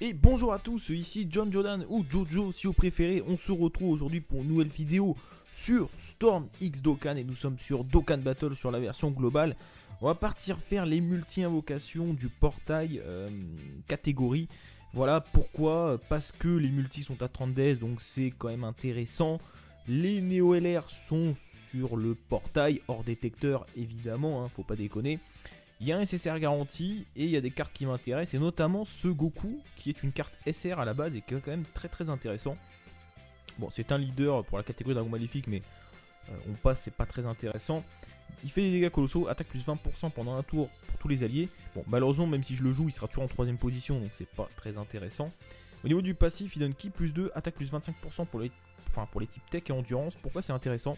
Et bonjour à tous, ici John Jordan ou Jojo si vous préférez. On se retrouve aujourd'hui pour une nouvelle vidéo sur Storm X Dokkan et nous sommes sur Dokkan Battle sur la version globale. On va partir faire les multi-invocations du portail catégorie. Voilà pourquoi, parce que les multis sont à 30 DS donc c'est quand même intéressant. Les Neo LR sont sur le portail hors détecteur évidemment, hein, faut pas déconner. Il y a un SSR garanti et il y a des cartes qui m'intéressent et notamment ce Goku qui est une carte SR à la base et qui est quand même très intéressant. Bon, c'est un leader pour la catégorie Dragon Maléfique mais on passe, c'est pas très intéressant. Il fait des dégâts colossaux, attaque plus 20% pendant un tour pour tous les alliés. Bon, malheureusement même si je le joue il sera toujours en 3ème position donc c'est pas très intéressant. Au niveau du passif il donne ki plus 2, attaque plus 25% pour les types tech et endurance. Pourquoi c'est intéressant?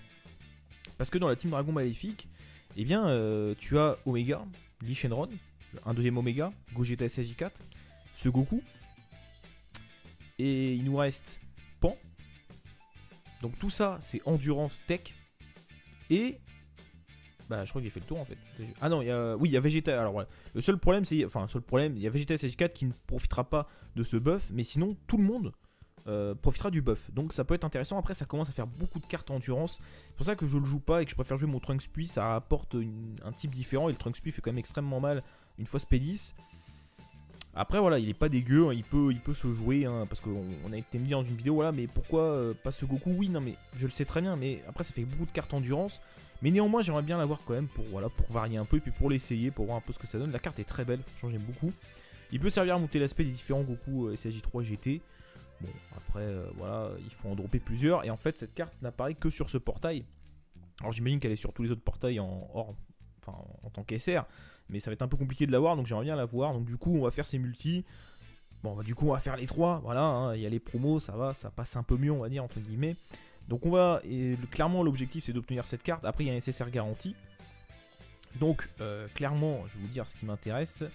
Parce que dans la team Dragon Maléfique, eh bien tu as Omega, Lee Shenron, un deuxième Omega, Gogeta SSJ4, ce Goku, et il nous reste Pan. Donc tout ça c'est endurance tech, et bah je crois que j'ai fait le tour en fait. Ah non, il y a Vegeta, alors voilà. Le seul problème c'est, il y a Vegeta SSJ4 qui ne profitera pas de ce buff, mais sinon tout le monde profitera du buff. Donc ça peut être intéressant. Après ça commence à faire beaucoup de cartes endurance. C'est pour ça que je le joue pas et que je préfère jouer mon Trunks Pui. Ça apporte un type différent et le Trunks Pui fait quand même extrêmement mal une fois SP10. Après voilà, il est pas dégueu, hein, il peut se jouer, hein, parce qu'on a été me dire dans une vidéo, voilà, mais pourquoi pas ce Goku? Oui, non mais je le sais très bien, mais après ça fait beaucoup de cartes endurance. Mais néanmoins j'aimerais bien l'avoir quand même pour varier un peu et puis pour l'essayer, pour voir un peu ce que ça donne. La carte est très belle, franchement j'aime beaucoup. Il peut servir à monter l'aspect des différents Goku SSJ3 GT. Bon, après, voilà, il faut en dropper plusieurs. Et en fait, cette carte n'apparaît que sur ce portail. Alors, j'imagine qu'elle est sur tous les autres portails en tant qu'SR. Mais ça va être un peu compliqué de l'avoir, donc j'aimerais bien l'avoir. Donc, du coup, on va faire ces multis. Bon, du coup, on va faire les 3. Voilà, hein, il y a les promos, ça va, ça passe un peu mieux, on va dire, entre guillemets. Donc, clairement, l'objectif, c'est d'obtenir cette carte. Après, il y a un SSR garanti. Donc, clairement, je vais vous dire ce qui m'intéresse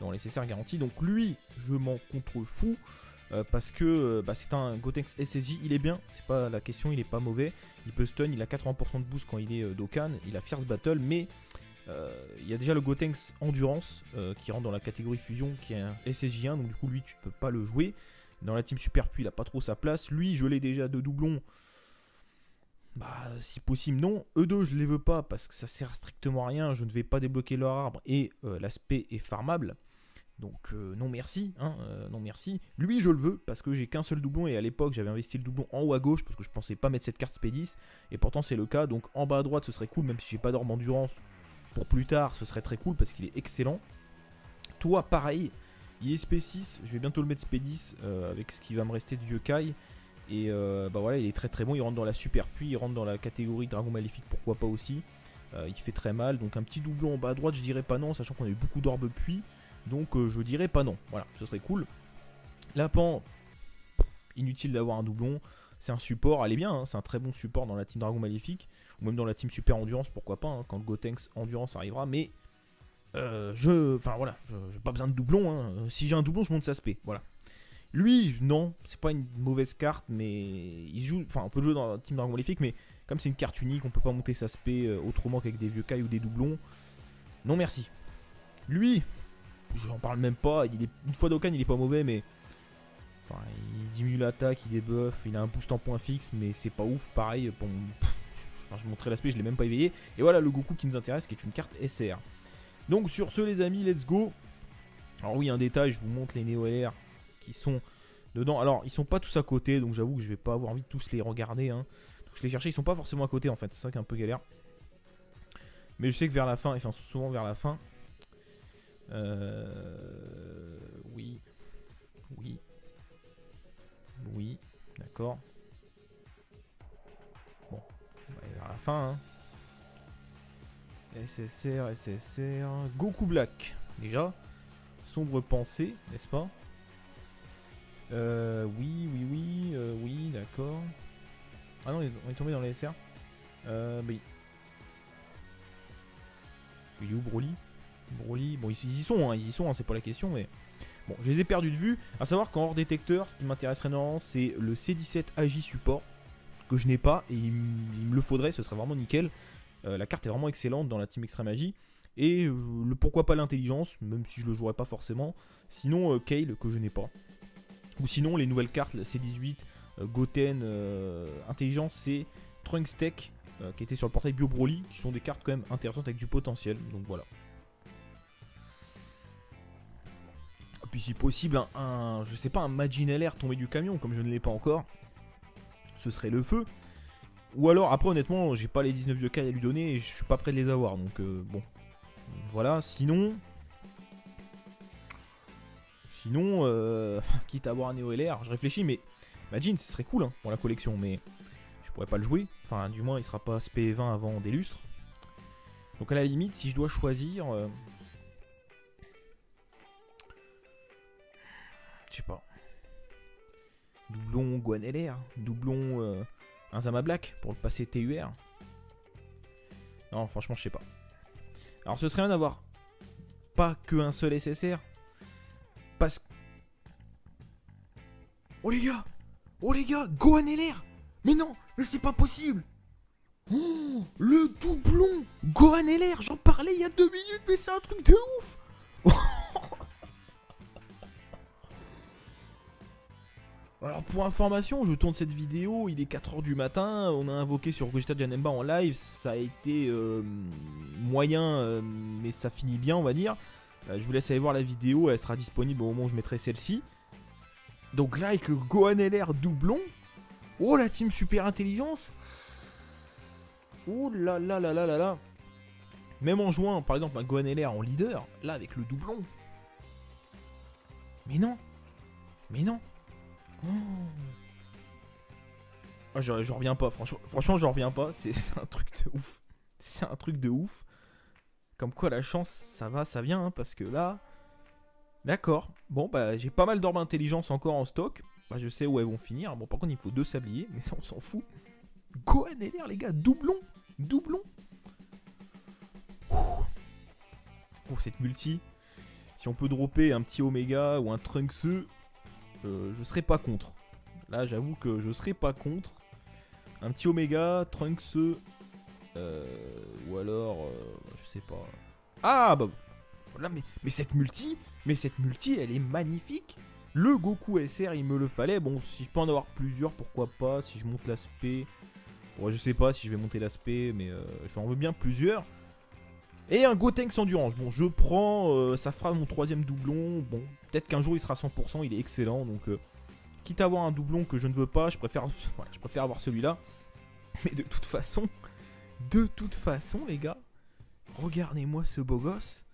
dans les SSR garanti. Donc, lui, je m'en contrefous. Parce que c'est un Gotenks SSJ, il est bien, c'est pas la question, il est pas mauvais. Il peut stun, il a 80% de boost quand il est Dokkan, il a Fierce Battle, mais il y a déjà le Gotenks Endurance qui rentre dans la catégorie fusion, qui est un SSJ1, donc du coup lui tu peux pas le jouer. Dans la team Super Pui il a pas trop sa place. Lui je l'ai déjà de doublon. Si possible non. E2 je les veux pas parce que ça sert strictement à rien, je ne vais pas débloquer leur arbre et l'aspect est farmable. Donc non merci, hein, non merci. Lui je le veux parce que j'ai qu'un seul doublon et à l'époque j'avais investi le doublon en haut à gauche parce que je pensais pas mettre cette carte SP10 et pourtant c'est le cas. Donc en bas à droite ce serait cool, même si j'ai pas d'orbe endurance pour plus tard ce serait très cool parce qu'il est excellent. Toi pareil, il est SP6, je vais bientôt le mettre SP10 avec ce qui va me rester de Yokai. Et voilà, il est très bon, il rentre dans la Super Pui, il rentre dans la catégorie Dragon Maléfique, pourquoi pas aussi. Il fait très mal, donc un petit doublon en bas à droite je dirais pas non, sachant qu'on a eu beaucoup d'orbes Pui. Donc je dirais pas non, voilà, ce serait cool. La Pan, inutile d'avoir un doublon, c'est un support, elle est bien, hein, c'est un très bon support dans la team Dragon Maléfique, ou même dans la team Super Endurance, pourquoi pas, hein, quand le Gotenks Endurance arrivera, mais j'ai pas besoin de doublon, hein. Si j'ai un doublon je monte sa spé, voilà. Lui, non, c'est pas une mauvaise carte, mais il joue, on peut jouer dans la team Dragon Maléfique, mais comme c'est une carte unique, on peut pas monter sa spé autrement qu'avec des vieux Kai ou des doublons. Non merci. Lui, j'en parle même pas, une fois Dokkan il est pas mauvais mais il diminue l'attaque, il débuffe, il a un boost en point fixe mais c'est pas ouf, pareil, bon, je montrais l'aspect, je l'ai même pas éveillé. Et voilà le Goku qui nous intéresse qui est une carte SR. Donc sur ce les amis, let's go. Alors oui un détail, je vous montre les Neo LR qui sont dedans. Alors ils sont pas tous à côté donc j'avoue que je vais pas avoir envie de tous les regarder, hein. Tous les chercher, ils sont pas forcément à côté en fait, c'est ça qui est un peu galère. Mais je sais que vers la fin, enfin souvent vers la fin. Oui, d'accord. Bon, on va aller vers la fin, hein. SSR, Goku Black, déjà. Sombre pensée, n'est-ce pas? Oui, d'accord. Ah non, on est tombé dans les SR. Oui. Il est où Broly? Broly, bon ils y sont, hein, c'est pas la question, mais bon, je les ai perdus de vue. A savoir qu'en hors détecteur, ce qui m'intéresserait énormément, c'est le C17 AJ support que je n'ai pas et il me le faudrait, ce serait vraiment nickel. La carte est vraiment excellente dans la team Extreme AJ et pourquoi pas l'intelligence, même si je le jouerais pas forcément. Sinon, Kale que je n'ai pas. Ou sinon, les nouvelles cartes, la C18, Goten, Intelligence, c'est Trunks Tech, qui était sur le portail Bio Broly, qui sont des cartes quand même intéressantes avec du potentiel. Donc voilà. Et puis si possible, je sais pas, un Majin LR tombé du camion, comme je ne l'ai pas encore. Ce serait le feu. Ou alors, après honnêtement, j'ai pas les 19 vieux Kai à lui donner et je suis pas prêt de les avoir. Donc bon. Voilà, sinon, quitte à avoir un Neo LR, je réfléchis, mais Majin, ce serait cool hein, pour la collection, mais je pourrais pas le jouer. Enfin, du moins, il sera pas SP20 avant des lustres. Donc à la limite, si je dois choisir, je sais pas. Doublon Gohan LR, doublon Inzama Black pour le passer TUR. Non, franchement, je sais pas. Alors, ce serait bien d'avoir pas qu'un seul SSR. Parce que... Oh les gars, Gohan LR. Mais non, mais c'est pas possible. Oh, le doublon Gohan LR, j'en parlais il y a 2 minutes, mais c'est un truc de ouf. Alors pour information, je tourne cette vidéo, il est 4h du matin, on a invoqué sur Gogeta Janemba en live, ça a été moyen, mais ça finit bien on va dire. Je vous laisse aller voir la vidéo, elle sera disponible au moment où je mettrai celle-ci. Donc là avec le Gohan LR doublon, oh la team super intelligence. Oh là là là là là là. Même en jouant par exemple un Gohan LR en leader, là avec le doublon. Mais non. Oh. Ah, je reviens pas, franchement je reviens pas, c'est un truc de ouf. C'est un truc de ouf. Comme quoi la chance, ça va, ça vient, hein, parce que là... D'accord, bon bah j'ai pas mal d'orbes intelligence encore en stock. Bah je sais où elles vont finir, bon par contre il me faut 2 sabliers, mais ça on s'en fout. Gohan LR les gars, doublon. Oh cette multi, si on peut dropper un petit Omega ou un Trunks, je serais pas contre. Là j'avoue que je serais pas contre. Un petit Omega, Trunks, ou alors je sais pas. Ah bah là mais cette multi elle est magnifique. Le Goku SR il me le fallait. Bon si je peux en avoir plusieurs pourquoi pas. Si je monte l'aspect, ouais, je sais pas si je vais monter l'aspect, mais j'en veux bien plusieurs. Et un Gotenks Endurance, bon je prends, ça fera mon 3ème doublon. Bon peut-être qu'un jour il sera 100%, il est excellent. Donc quitte à avoir un doublon que je ne veux pas, je préfère avoir celui-là. Mais de toute façon les gars, regardez-moi ce beau gosse.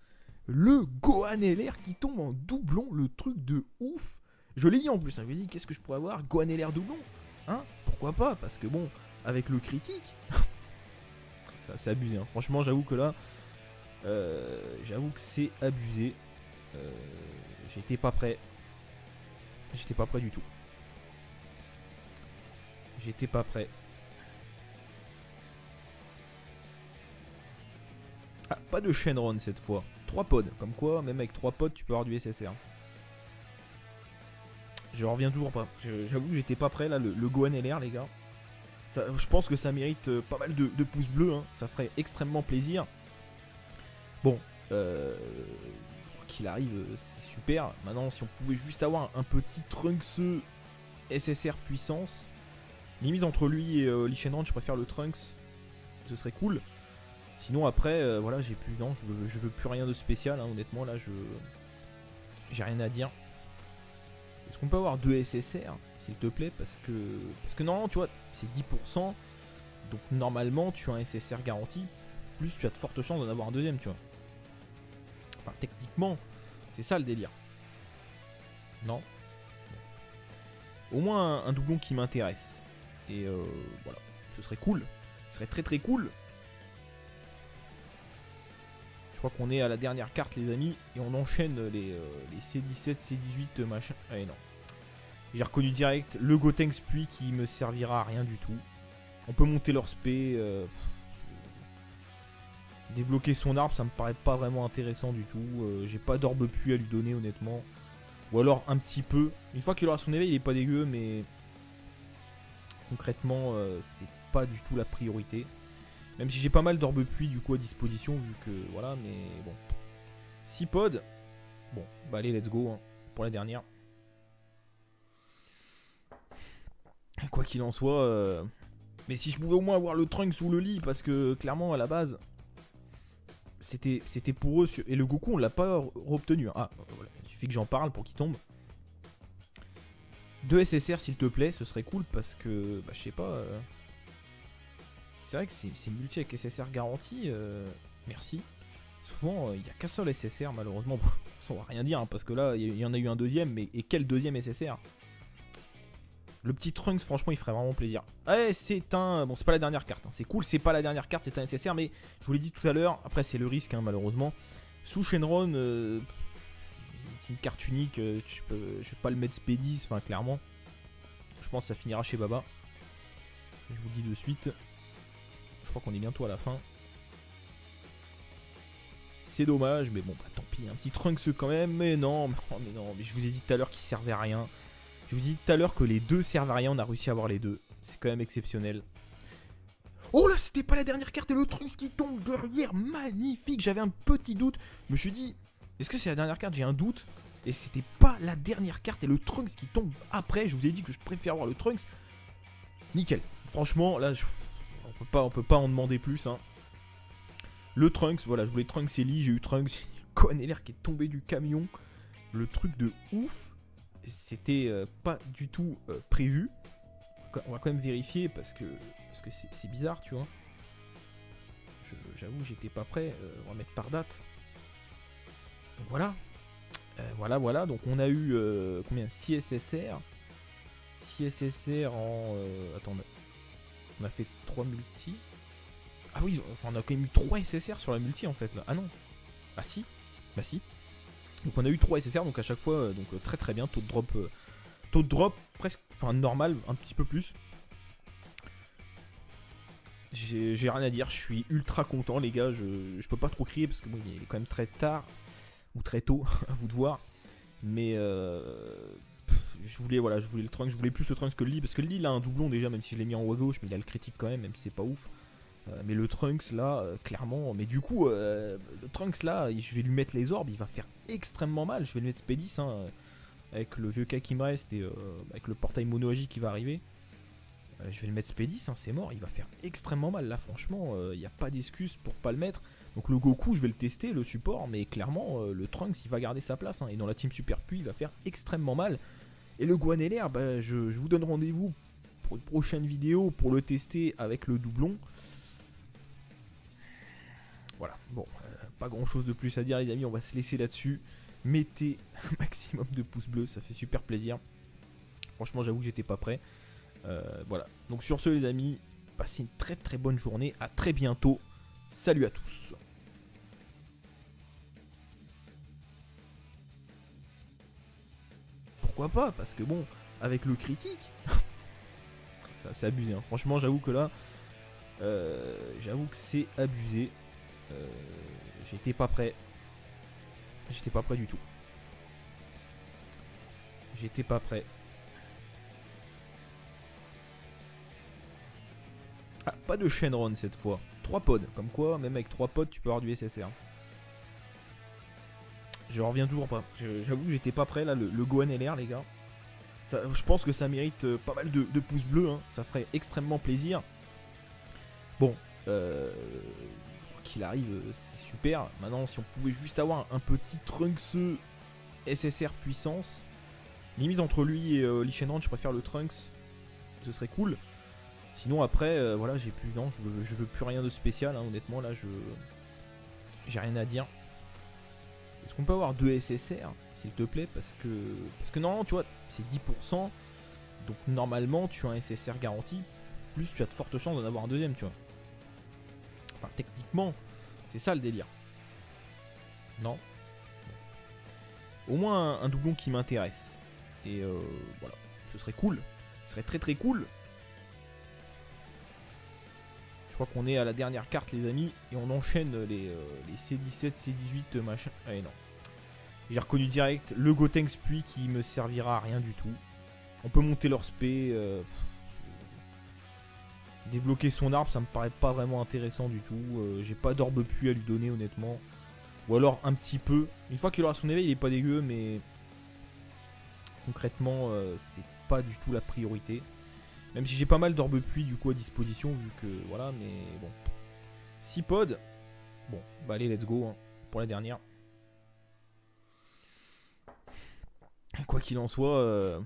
Le Gohan LR qui tombe en doublon, le truc de ouf. Je l'ai dit en plus, hein, je me dis qu'est-ce que je pourrais avoir, Gohan LR doublon, hein, pourquoi pas, parce que bon, avec le critique, ça c'est abusé, hein. Franchement j'avoue que là, j'avoue que c'est abusé. J'étais pas prêt du tout. J'étais pas prêt. Ah, pas de Shenron cette fois. 3 pods, comme quoi, même avec 3 pods, tu peux avoir du SSR. Je reviens toujours pas. J'avoue que j'étais pas prêt là, le Gohan LR, les gars. Ça, je pense que ça mérite pas mal de pouces bleus. Hein. Ça ferait extrêmement plaisir. Bon, qu'il arrive, c'est super. Maintenant, si on pouvait juste avoir un petit Trunks SSR puissance, limite entre lui et Lee Shenron, je préfère le Trunks. Ce serait cool. Sinon après, voilà, j'ai plus, non, je veux plus rien de spécial, hein, honnêtement, là, j'ai rien à dire. Est-ce qu'on peut avoir 2 SSR, s'il te plaît, parce que non, tu vois, c'est 10%, donc normalement, tu as un SSR garanti, plus tu as de fortes chances d'en avoir un deuxième, tu vois. Enfin, techniquement, c'est ça le délire. Non. Au moins un doublon qui m'intéresse. Et voilà, ce serait cool, ce serait très très cool. Je crois qu'on est à la dernière carte les amis. Et on enchaîne les C17, C18 machin. Allez non. J'ai reconnu direct le Gotenks Puits qui me servira à rien du tout. On peut monter leur spé. Débloquer son arbre ça me paraît pas vraiment intéressant du tout. J'ai pas d'orbe puits à lui donner honnêtement. Ou alors un petit peu. Une fois qu'il aura son éveil il est pas dégueu mais... Concrètement c'est pas du tout la priorité. Même si j'ai pas mal d'orbes puits du coup à disposition, vu que voilà, mais bon. 6 pods. Bon, bah allez, let's go hein, pour la dernière. quoi qu'il en soit. Mais si je pouvais au moins avoir le Trunks sous le lit, parce que clairement à la base, c'était pour eux. Et le Goku, on l'a pas obtenu. Ah, voilà. Il suffit que j'en parle pour qu'il tombe. 2 SSR s'il te plaît, ce serait cool parce que, bah, je sais pas. C'est vrai que c'est multi avec SSR garantie. Merci. Souvent, il n'y a qu'un seul SSR malheureusement. Ça on va rien dire hein, parce que là, il y en a eu un deuxième, mais et quel deuxième SSR? Le petit Trunks, franchement, il ferait vraiment plaisir. Ouais, c'est un... Bon, c'est pas la dernière carte. Hein. C'est cool, c'est pas la dernière carte, c'est un SSR, mais je vous l'ai dit tout à l'heure, après c'est le risque, hein, malheureusement. Sous Shenron, c'est une carte unique, je vais pas le mettre Spédis, enfin, clairement. Je pense que ça finira chez Baba. Je vous le dis de suite. Je crois qu'on est bientôt à la fin. C'est dommage, mais bon, bah tant pis. Un petit Trunks quand même, mais non, mais je vous ai dit tout à l'heure qu'il servait à rien. Je vous ai dit tout à l'heure que les deux servent à rien, on a réussi à avoir les deux. C'est quand même exceptionnel. Oh là, c'était pas la dernière carte et le Trunks qui tombe derrière, magnifique. J'avais un petit doute. Je me suis dit, est-ce que c'est la dernière carte? J'ai un doute. Et c'était pas la dernière carte et le Trunks qui tombe après. Je vous ai dit que je préfère avoir le Trunks. Nickel. Franchement, là, on peut pas en demander plus. Hein. Le Trunks, voilà, je voulais Trunks et Lee, j'ai eu Trunks. Gohan LR qui est tombé du camion. Le truc de ouf. C'était pas du tout prévu. On va quand même vérifier parce que c'est bizarre, tu vois. J'avoue, j'étais pas prêt. On va mettre par date. Donc voilà. Voilà. Donc on a eu combien? 6 SSR. 6 SSR en... attends, on a fait 3 multi. Ah oui, enfin on a quand même eu 3 SSR sur la multi en fait là. Ah non. Ah si. Bah si. Donc on a eu 3 SSR, donc à chaque fois, donc très bien, taux de drop presque, enfin normal, un petit peu plus. J'ai rien à dire, je suis ultra content les gars, je peux pas trop crier parce que bon, il est quand même très tard, ou très tôt, à vous de voir. Mais je voulais le Trunks, je voulais plus le Trunks que le Lee, parce que le Lee il a un doublon déjà, même si je l'ai mis en haut à gauche, mais il a le critique quand même si c'est pas ouf. Mais le Trunks là, clairement, mais du coup, le Trunks là, je vais lui mettre les orbes, il va faire extrêmement mal. Je vais le mettre Spédis, hein, avec le vieux cas qui me reste et avec le portail mono-agi qui va arriver. Je vais le mettre Spédis, hein, c'est mort, il va faire extrêmement mal. Là, franchement, il n'y a pas d'excuse pour pas le mettre. Donc le Goku, je vais le tester, le support, mais clairement, le Trunks, il va garder sa place. Hein, et dans la team Super Puits, il va faire extrêmement mal. Et le Gohan LR, bah, je vous donne rendez-vous pour une prochaine vidéo pour le tester avec le doublon. Voilà, bon, pas grand chose de plus à dire les amis, on va se laisser là-dessus. Mettez un maximum de pouces bleus, ça fait super plaisir. Franchement, j'avoue que j'étais pas prêt. Voilà, donc sur ce les amis, passez une très bonne journée, à très bientôt. Salut à tous. Pourquoi pas? Parce que bon, avec le critique, ça c'est abusé. Hein. Franchement, j'avoue que là, j'avoue que c'est abusé. J'étais pas prêt. J'étais pas prêt du tout. J'étais pas prêt. Ah, pas de Shenron cette fois. 3 pods. Comme quoi, même avec 3 pods, tu peux avoir du SSR. Je reviens toujours pas. J'avoue que j'étais pas prêt là. Le Gohan LR, les gars. Ça, je pense que ça mérite pas mal de pouces bleus. Hein. Ça ferait extrêmement plaisir. Bon. Qu'il arrive, c'est super. Maintenant, si on pouvait juste avoir un petit Trunks SSR puissance, limite entre lui et Lee Shenron, je préfère le Trunks. Ce serait cool. Sinon après, voilà, j'ai plus, non, je veux plus rien de spécial. Hein, honnêtement, là, j'ai rien à dire. Est-ce qu'on peut avoir 2 SSR, s'il te plaît, parce que normalement, tu vois, c'est 10%. Donc normalement, tu as un SSR garanti. Plus, tu as de fortes chances d'en avoir un deuxième, tu vois. Enfin, techniquement, c'est ça le délire. Non. Au moins un doublon qui m'intéresse. Et voilà, ce serait cool. Ce serait très cool. Je crois qu'on est à la dernière carte, les amis. Et on enchaîne les C17, C18, machin. Allez, non. J'ai reconnu direct le Gotenks Puits qui me servira à rien du tout. On peut monter leur spé. Débloquer son arbre, ça me paraît pas vraiment intéressant du tout. J'ai pas d'orbe puits à lui donner, honnêtement. Ou alors un petit peu. Une fois qu'il aura son éveil, il est pas dégueu, mais concrètement, c'est pas du tout la priorité. Même si j'ai pas mal d'orbe puits du coup à disposition, vu que voilà, mais bon. 6 pods. Bon, bah allez, let's go hein, pour la dernière. Quoi qu'il en soit,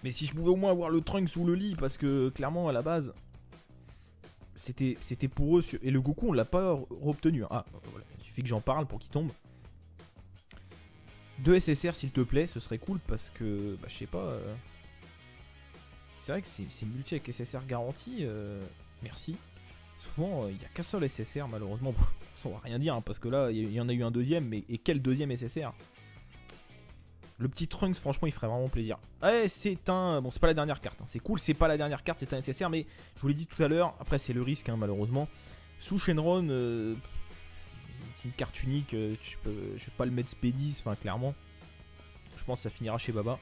mais si je pouvais au moins avoir le Trunks sous le lit, parce que clairement à la base, c'était pour eux. Et le Goku, on l'a pas obtenu. Ah, voilà. Il suffit que j'en parle pour qu'il tombe. 2 SSR s'il te plaît, ce serait cool parce que, bah je sais pas. C'est vrai que c'est multi avec SSR garanti. Merci. Souvent, il n'y a qu'un seul SSR malheureusement. Ça va rien dire hein, parce que là, il y en a eu un deuxième, mais et quel deuxième SSR? Le petit Trunks, franchement, il ferait vraiment plaisir. Ouais, c'est un... Bon, c'est pas la dernière carte. Hein. C'est cool, c'est pas la dernière carte, c'est un SSR. Mais je vous l'ai dit tout à l'heure, après, c'est le risque, hein, malheureusement. Sous Shenron, c'est une carte unique. Je vais pas le mettre Spédis, enfin, clairement. Je pense que ça finira chez Baba.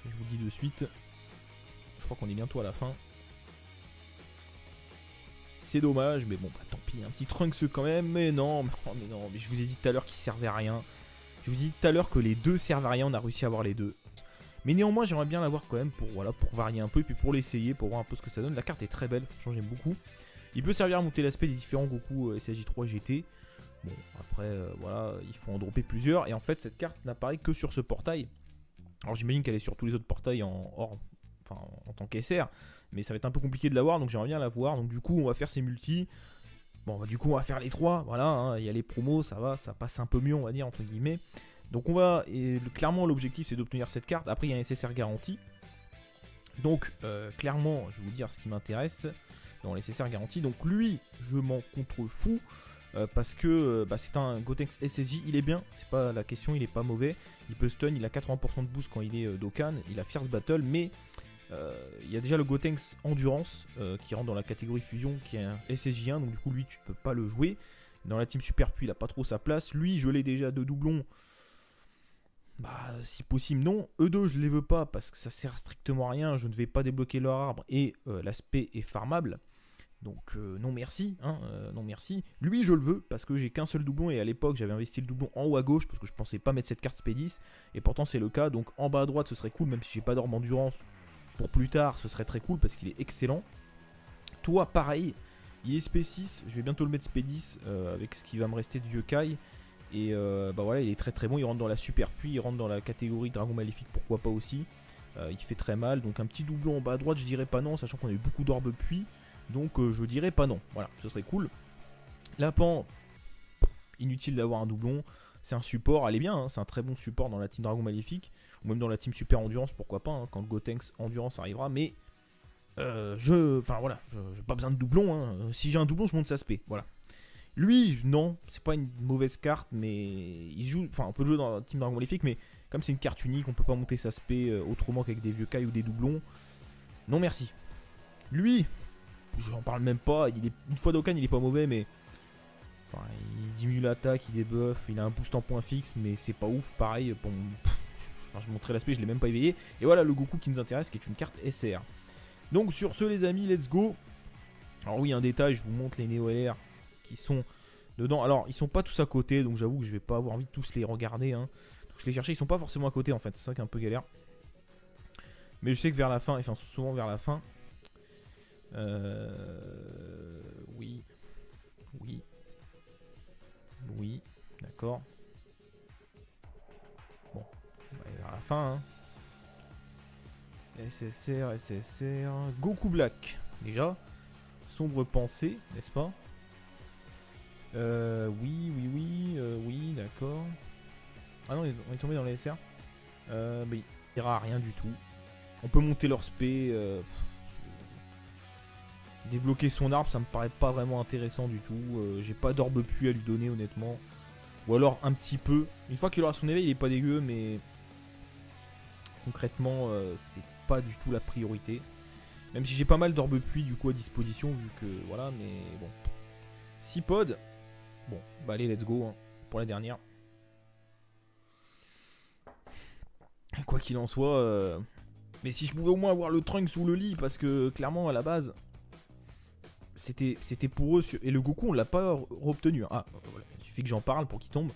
Je vous le dis de suite. Je crois qu'on est bientôt à la fin. C'est dommage, mais bon, bah tant pis. Un petit Trunks quand même. Mais non, mais je vous ai dit tout à l'heure qu'il servait à rien. Je vous ai dit tout à l'heure que les deux servent à rien, on a réussi à avoir les deux. Mais néanmoins, j'aimerais bien l'avoir quand même pour, voilà, pour varier un peu et puis pour l'essayer, pour voir un peu ce que ça donne. La carte est très belle, franchement j'aime beaucoup. Il peut servir à monter l'aspect des différents Goku SSJ3 GT. Bon, après, voilà, il faut en dropper plusieurs. Et en fait, cette carte n'apparaît que sur ce portail. Alors j'imagine qu'elle est sur tous les autres portails en tant qu'SR. Mais ça va être un peu compliqué de l'avoir, donc j'aimerais bien l'avoir. Donc du coup, on va faire ces multis. Bon, bah, du coup, on va faire les 3. Voilà, hein, il y a les promos, ça va, ça passe un peu mieux, on va dire, entre guillemets. Donc, on va. Et clairement, l'objectif, c'est d'obtenir cette carte. Après, il y a un SSR garanti. Donc, clairement, je vais vous dire ce qui m'intéresse dans les SSR garantis. Donc, lui, je m'en contrefous. Parce que bah, c'est un Gotenks SSJ, il est bien, c'est pas la question, il est pas mauvais. Il peut stun, il a 80% de boost quand il est Dokkan. Il a Fierce Battle, mais. Il y a déjà le Gotenks Endurance qui rentre dans la catégorie fusion, qui est un SSJ1, donc du coup lui tu peux pas le jouer. Dans la team Super Puits il a pas trop sa place. Lui je l'ai déjà de doublon. Bah si possible non. E2 je les veux pas parce que ça sert strictement à rien. Je ne vais pas débloquer leur arbre et l'aspect est farmable. Donc non merci, hein, non merci. Lui je le veux parce que j'ai qu'un seul doublon et à l'époque j'avais investi le doublon en haut à gauche parce que je pensais pas mettre cette carte Spédis. Et pourtant c'est le cas, donc en bas à droite ce serait cool même si j'ai pas d'orbe endurance. Pour plus tard, ce serait très cool parce qu'il est excellent. Toi, pareil, il est Spé6. Je vais bientôt le mettre Spédis avec ce qui va me rester de vieux Kai. Et bah voilà, il est très très bon. Il rentre dans la Super Puits, il rentre dans la catégorie Dragon Maléfique, pourquoi pas aussi. Il fait très mal. Donc un petit doublon en bas à droite, je dirais pas non, sachant qu'on a eu beaucoup d'orbes puits. Donc je dirais pas non. Voilà, ce serait cool. Lapan, inutile d'avoir un doublon. C'est un support, elle est bien, hein, c'est un très bon support dans la team Dragon Maléfique, ou même dans la team Super Endurance, pourquoi pas, hein, quand le Gotenks Endurance arrivera, mais enfin voilà, j'ai pas besoin de doublon, hein. Si j'ai un doublon, je monte sa spé, voilà. Lui, non, c'est pas une mauvaise carte, mais il joue, enfin on peut jouer dans la team Dragon Maléfique, mais comme c'est une carte unique, on peut pas monter sa spé autrement qu'avec des vieux Kai ou des doublons. Non merci. Lui, j'en parle même pas, il est, une fois Dokkan il est pas mauvais, mais... Enfin, il diminue l'attaque, il débuffe, il a un boost en point fixe, mais c'est pas ouf. Pareil, bon, enfin, je montrais l'aspect, je l'ai même pas éveillé. Et voilà le Goku qui nous intéresse, qui est une carte SR. Donc sur ce, les amis, let's go. Alors oui, un détail, je vous montre les Neo LR qui sont dedans. Alors, ils sont pas tous à côté, donc j'avoue que je vais pas avoir envie de tous les regarder, hein, tous les chercher. Ils sont pas forcément à côté en fait, c'est ça qui est un peu galère. Mais je sais que vers la fin, enfin souvent vers la fin. Oui. Oui, d'accord. Bon, on va aller vers la fin. Hein. SSR. Goku Black, déjà. Sombre pensée, n'est-ce pas? Oui, d'accord. Ah non, on est tombé dans les SR. Mais il n'y aura rien du tout. On peut monter leur spé. Débloquer son arbre, ça me paraît pas vraiment intéressant du tout. J'ai pas d'orbe puits à lui donner, honnêtement. Ou alors un petit peu. Une fois qu'il aura son éveil, il est pas dégueu, mais concrètement, c'est pas du tout la priorité. Même si j'ai pas mal d'orbe puits du coup à disposition, vu que voilà, mais bon. 6 pods. Bon, bah allez, let's go hein, pour la dernière. Quoi qu'il en soit, mais si je pouvais au moins avoir le Trunks sous le lit, parce que clairement à la base. C'était pour eux, et le Goku on l'a pas obtenu. Ah, voilà. Il suffit que j'en parle pour qu'il tombe.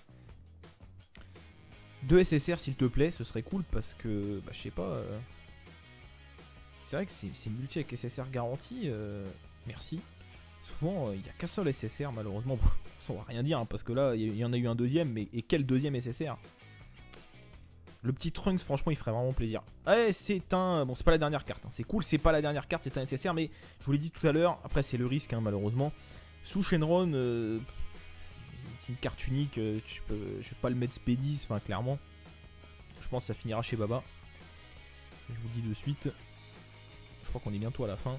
2 SSR s'il te plaît, ce serait cool parce que, bah je sais pas, c'est vrai que c'est multi avec SSR garantie. Merci. Souvent, il n'y a qu'un seul SSR, malheureusement. Bon, ça, on va rien dire, hein, parce que là, il y en a eu un deuxième, mais et quel deuxième SSR? Le petit Trunks, franchement, il ferait vraiment plaisir. Ouais, c'est un... Bon, c'est pas la dernière carte, hein. C'est cool, c'est pas la dernière carte, c'est un SSR, mais je vous l'ai dit tout à l'heure, après, c'est le risque, hein, malheureusement. Sous Shenron, c'est une carte unique, je vais pas le mettre Spédis, enfin, clairement. Je pense que ça finira chez Baba. Je vous le dis de suite. Je crois qu'on est bientôt à la fin.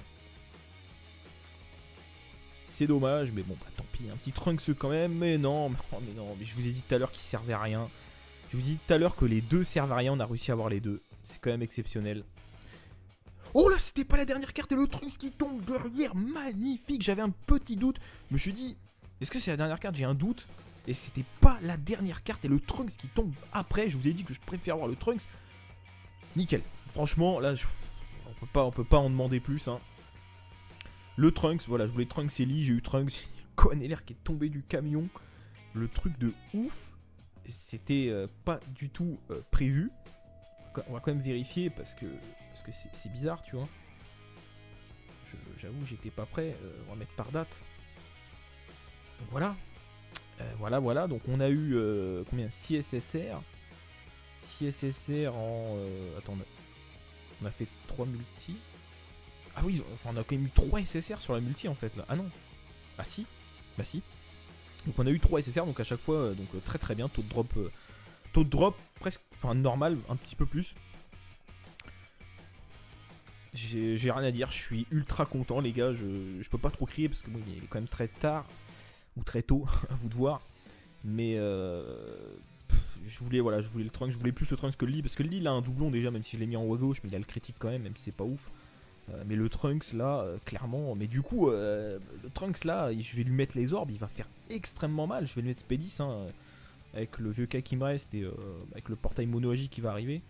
C'est dommage, mais bon, bah tant pis. Un petit Trunks quand même, mais non, mais je vous ai dit tout à l'heure qu'il servait à rien. Je vous ai dit tout à l'heure que les deux servent à rien, on a réussi à avoir les deux. C'est quand même exceptionnel. Oh là, c'était pas la dernière carte et le Trunks qui tombe derrière, magnifique. J'avais un petit doute. Je me suis dit, est-ce que c'est la dernière carte? J'ai un doute. Et c'était pas la dernière carte et le Trunks qui tombe après. Je vous ai dit que je préfère voir le Trunks. Nickel. Franchement, là, on peut pas en demander plus, hein. Le Trunks, voilà, je voulais Trunks et Lee, j'ai eu Trunks, Coaneller qui est tombé du camion. Le truc de ouf, c'était pas du tout prévu. On va quand même vérifier parce que c'est bizarre, tu vois. J'avoue, j'étais pas prêt, on va mettre par date. Donc voilà. Voilà, donc on a eu combien? 6 SSR. 6 SSR en... attends, on a fait 3 multi. Ah oui, enfin, on a quand même eu 3 SSR sur la multi en fait là. Ah non. Ah si. Bah si. Donc on a eu 3 SSR, donc à chaque fois, donc très très bien. Taux de drop presque, enfin normal, un petit peu plus. J'ai rien à dire, je suis ultra content les gars. Je peux pas trop crier parce que bon, il est quand même très tard. Ou très tôt, à vous de voir. Mais je voulais le Trunks, je voulais plus le Trunks que le Lee. Parce que le Lee il a un doublon déjà, même si je l'ai mis en haut à gauche, mais il a le critique quand même si c'est pas ouf. Mais le Trunks là, clairement, mais du coup, le Trunks là, je vais lui mettre les orbes, il va faire extrêmement mal. Je vais lui mettre Spédis, hein, avec le vieux cas qui me reste et avec le portail mono-agi qui va arriver.